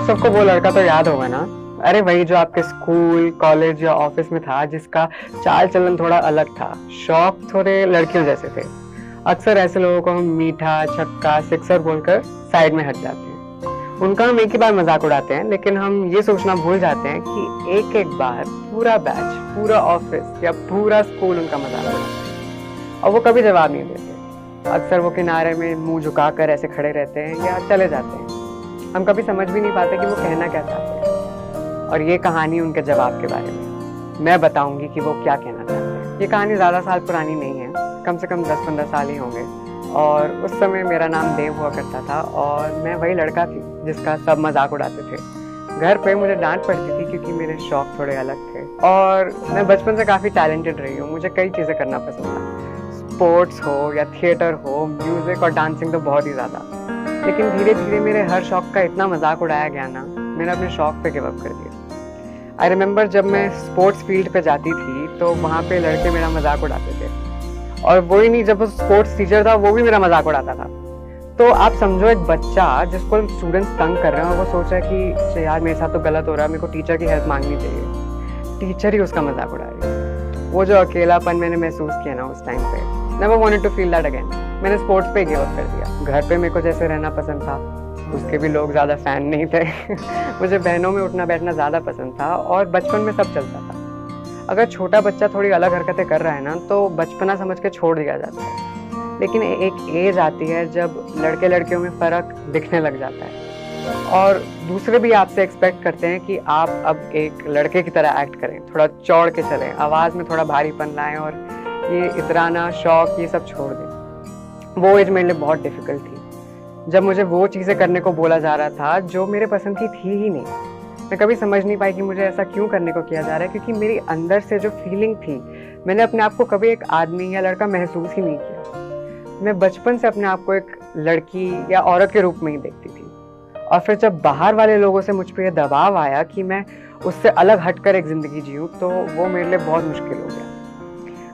आप सबको वो लड़का तो याद होगा ना। अरे वही जो आपके स्कूल कॉलेज या ऑफिस में था, जिसका चाल चलन थोड़ा अलग था, शौक थोड़े लड़कियों जैसे थे। अक्सर ऐसे लोगों को हम मीठा, छक्का, सिक्सर बोलकर साइड में हट जाते हैं। उनका हम एक ही बार मजाक उड़ाते हैं, लेकिन हम ये सोचना भूल जाते हैं कि एक एक बार पूरा बैच, पूरा ऑफिस या पूरा स्कूल उनका मजाक उड़ाता है और वो कभी जवाब नहीं देते। अक्सर वो किनारे में मुंह झुकाकर ऐसे खड़े रहते हैं या चले जाते हैं। हम कभी समझ भी नहीं पाते कि वो कहना क्या चाहते हैं। और ये कहानी उनके जवाब के बारे में। मैं बताऊंगी कि वो क्या कहना चाहते हैं। ये कहानी ज़्यादा साल पुरानी नहीं है, कम से कम 10-15 साल ही होंगे। और उस समय मेरा नाम देव हुआ करता था और मैं वही लड़का थी जिसका सब मजाक उड़ाते थे। घर पे मुझे डांट पड़ती थी क्योंकि मेरे शौक थोड़े अलग थे। और मैं बचपन से काफ़ी टैलेंटेड रही हूँ, मुझे कई चीज़ें करना पसंद था। स्पोर्ट्स हो या थिएटर हो, म्यूज़िक और डांसिंग तो बहुत ही ज़्यादा। लेकिन धीरे धीरे मेरे हर शौक का इतना मजाक उड़ाया गया ना, मैंने अपने शौक पे गिव अप कर दिया। आई रिमेम्बर जब मैं स्पोर्ट्स फील्ड पे जाती थी तो वहाँ पे लड़के मेरा मजाक उड़ाते थे। और वो ही नहीं, जब वो स्पोर्ट्स टीचर था वो भी मेरा मजाक उड़ाता था। तो आप समझो एक बच्चा जिसको स्टूडेंट्स तंग कर रहे हैं और वो सोच रहा है कि यार मेरे साथ तो गलत हो रहा है, मेरे को टीचर की हेल्प मांगनी चाहिए। टीचर ही उसका मजाक उड़ा रही है। वो जो अकेलापन मैंने महसूस किया ना उस टाइम पे, never wanted to feel that again. मैंने स्पोर्ट्स पे गिव अप कर दिया। घर पे मेरे को जैसे रहना पसंद था, उसके भी लोग ज़्यादा फैन नहीं थे। मुझे बहनों में उठना बैठना ज़्यादा पसंद था और बचपन में सब चलता था। अगर छोटा बच्चा थोड़ी अलग हरकतें कर रहा है ना तो बचपना समझ के छोड़ दिया जाता है। लेकिन एक एज आती है जब लड़के लड़कियों में फ़र्क दिखने लग जाता है और दूसरे भी आपसे एक्सपेक्ट करते हैं कि आप अब एक लड़के की तरह एक्ट करें, थोड़ा चौड़ के चलें, आवाज़ में थोड़ा भारीपन लाएं और ये इतराना, शौक, ये सब छोड़ दें। वो एज मेरे लिए बहुत डिफ़िकल्ट थी जब मुझे वो चीज़ें करने को बोला जा रहा था जो मेरे पसंद की थी ही नहीं। मैं कभी समझ नहीं पाई कि मुझे ऐसा क्यों करने को किया जा रहा है, क्योंकि मेरी अंदर से जो फीलिंग थी, मैंने अपने आप को कभी एक आदमी या लड़का महसूस ही नहीं किया। मैं बचपन से अपने आप को एक लड़की या औरत के रूप में ही देखती थी। और फिर जब बाहर वाले लोगों से मुझ पर यह दबाव आया कि मैं उससे अलग हटकर एक ज़िंदगी जीऊँ, तो वो मेरे लिए बहुत मुश्किल हो गया।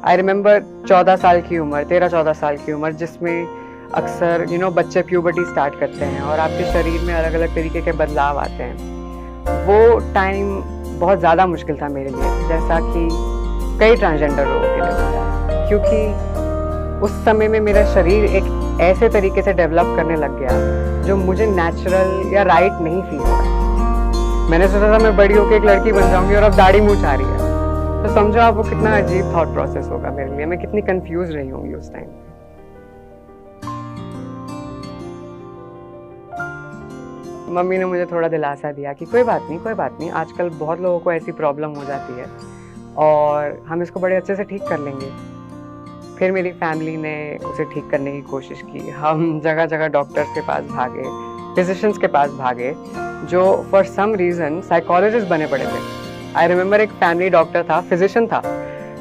आई रिमेंबर 14 साल की उम्र, 13-14 साल की उम्र, जिसमें अक्सर बच्चे प्यूबर्टी स्टार्ट करते हैं और आपके शरीर में अलग अलग तरीके के बदलाव आते हैं। वो टाइम बहुत ज़्यादा मुश्किल था मेरे लिए, जैसा कि कई ट्रांसजेंडर लोगों के लिए होता है, क्योंकि उस समय में मेरा शरीर एक ऐसे तरीके से डेवलप करने लग गया जो मुझे नेचुरल या राइट नहीं फील हो रहा। मैंने सोचा था मैं बड़ी होकर एक लड़की बन जाऊंगी और अब दाढ़ी मूंछ आ रही है। तो समझो आप वो कितना अजीब थॉट प्रोसेस होगा मेरे लिए, मैं कितनी कंफ्यूज रही होंगी उस टाइम। मम्मी ने मुझे थोड़ा दिलासा दिया कि कोई बात नहीं, कोई बात नहीं, आजकल बहुत लोगों को ऐसी प्रॉब्लम हो जाती है और हम इसको बड़े अच्छे से ठीक कर लेंगे। फिर मेरी फैमिली ने उसे ठीक करने की कोशिश की। हम जगह जगह डॉक्टर्स के पास भागे, फिजिशियंस के पास भागे, जो फॉर सम रीज़न साइकोलॉजिस्ट बने पड़े थे। आई रिमेंबर एक फैमिली डॉक्टर था, फिजिशियन था,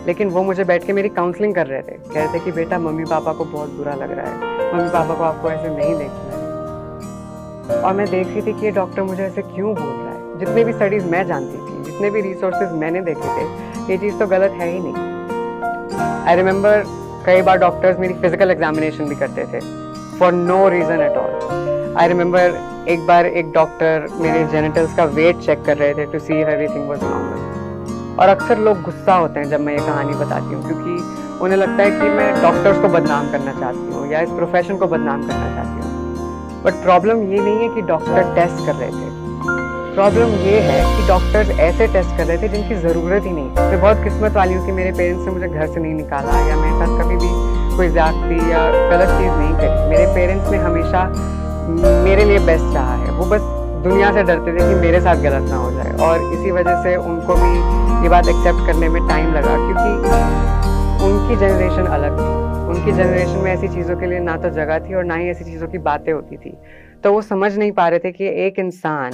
लेकिन वो मुझे बैठ के मेरी काउंसलिंग कर रहे थे। कह रहे थे कि बेटा मम्मी पापा को बहुत बुरा लग रहा है, मम्मी पापा को आपको ऐसे नहीं देखना है। और मैं देख रही थी कि ये डॉक्टर मुझे ऐसे क्यों बोल रहा है। जितने भी स्टडीज़ मैं जानती थी, जितने भी रिसोर्सेज मैंने देखे थे, ये चीज़ तो गलत है ही नहीं। आई रिमेंबर कई बार डॉक्टर्स मेरी फिजिकल एग्जामिनेशन भी करते थे for no reason at all. I remember एक बार एक डॉक्टर मेरे जेनिटल्स का वेट चेक कर रहे थे to see if everything was normal. और अक्सर लोग गुस्सा होते हैं जब मैं ये कहानी बताती हूँ, क्योंकि उन्हें लगता है कि मैं डॉक्टर्स को बदनाम करना चाहती हूँ या इस प्रोफेशन को बदनाम करना चाहती हूँ। बट प्रॉब्लम ये नहीं है कि डॉक्टर टेस्ट कर रहे थे, प्रॉब्लम ये है कि डॉक्टर्स ऐसे टेस्ट कर रहे थे जिनकी ज़रूरत ही नहीं। मैं बहुत किस्मत वाली हूँ कि मेरे पेरेंट्स ने मुझे घर से नहीं निकाला या मेरे साथ कभी भी कोई ज़्यादती या गलत चीज़ नहीं करी। मेरे पेरेंट्स ने हमेशा मेरे लिए बेस्ट चाहा है। वो बस दुनिया से डरते थे कि मेरे साथ गलत ना हो जाए, और इसी वजह से उनको भी ये बात एक्सेप्ट करने में टाइम लगा, क्योंकि उनकी जनरेशन अलग थी। उनकी जनरेशन में ऐसी चीज़ों के लिए ना तो जगह थी और ना ही ऐसी चीज़ों की बातें होती थी। तो वो समझ नहीं पा रहे थे कि एक इंसान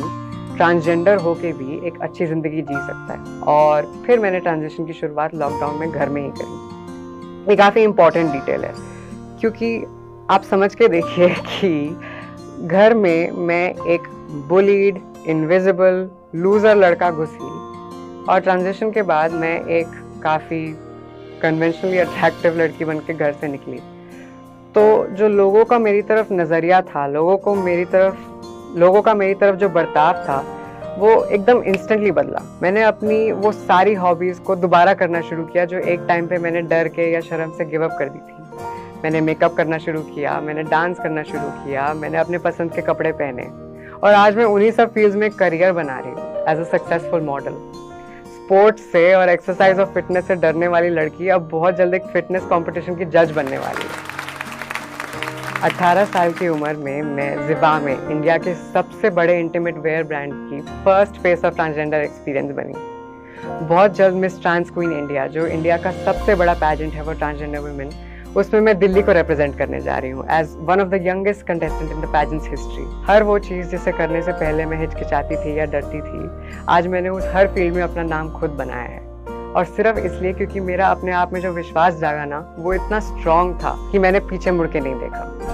ट्रांसजेंडर होके भी एक अच्छी ज़िंदगी जी सकता है। और फिर मैंने ट्रांजिशन की शुरुआत लॉकडाउन में घर में ही करी। ये काफ़ी इम्पॉर्टेंट डिटेल है, क्योंकि आप समझ के देखिए कि घर में मैं एक बुलीड, इनविजिबल, लूज़र लड़का घुसी और ट्रांजिशन के बाद मैं एक काफ़ी कन्वेंशनली अट्रैक्टिव लड़की बन के घर से निकली। तो जो लोगों का मेरी तरफ नज़रिया था, लोगों को मेरी तरफ लोगों का मेरी तरफ जो बर्ताव था वो एकदम इंस्टेंटली बदला। मैंने अपनी वो सारी हॉबीज़ को दोबारा करना शुरू किया जो एक टाइम पे मैंने डर के या शर्म से गिव अप कर दी थी। मैंने मेकअप करना शुरू किया, मैंने डांस करना शुरू किया, मैंने अपने पसंद के कपड़े पहने और आज मैं उन्हीं सब फील्ड्स में करियर बना रही हूँ as a successful model. Sports से और एक्सरसाइज और फिटनेस से डरने वाली लड़की अब बहुत जल्द एक फिटनेस कंपटीशन की जज बनने वाली है। 18 साल की उम्र में मैं ज़िवा में इंडिया के सबसे बड़े इंटीमेट वेयर ब्रांड की first face of transgender experience बनी। बहुत जल्द मिस ट्रांस क्वीन इंडिया, जो इंडिया का सबसे बड़ा पैजेंट है फॉर ट्रांसजेंडर वुमेन, उसमें मैं दिल्ली को रिप्रेजेंट करने जा रही हूँ as one of the youngest contestant in the pageant's history. हर वो चीज़ जिसे करने से पहले मैं हिचकिचाती थी या डरती थी, आज मैंने उस हर फील्ड में अपना नाम खुद बनाया है। और सिर्फ इसलिए क्योंकि मेरा अपने आप में जो विश्वास जागा ना, वो इतना स्ट्रांग था कि मैंने पीछे मुड़ के नहीं देखा।